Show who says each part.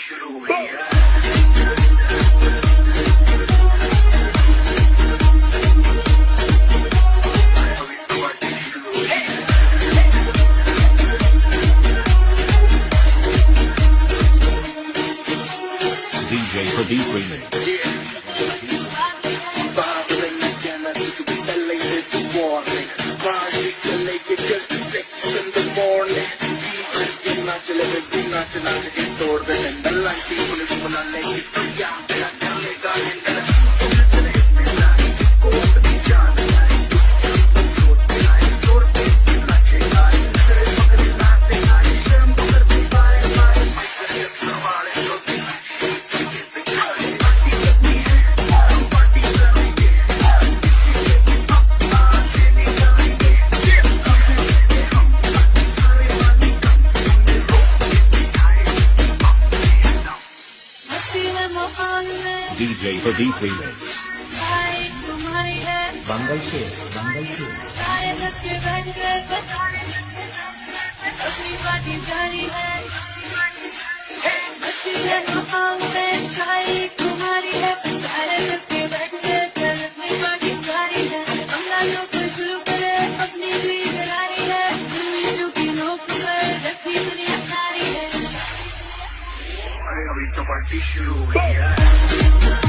Speaker 1: शुरू हुई है।
Speaker 2: DJ Pradeep Remix.
Speaker 1: नाचना के तोड़ दे लाइटी पुलिस बुलाने की चलेगा
Speaker 2: DJ Pradeep Remix. Bangal से
Speaker 3: अपनी बातें जारी है, तुम्हारी है, सारे लड़के बैठ गए, अपनी बातें जारी है, हम लालों को शुरू करे, अपनी भी करारी है, दुनिया की नोक पर रखी दुनिया सारी है।
Speaker 1: अरे अभी तो पार्टी शुरू हुई है।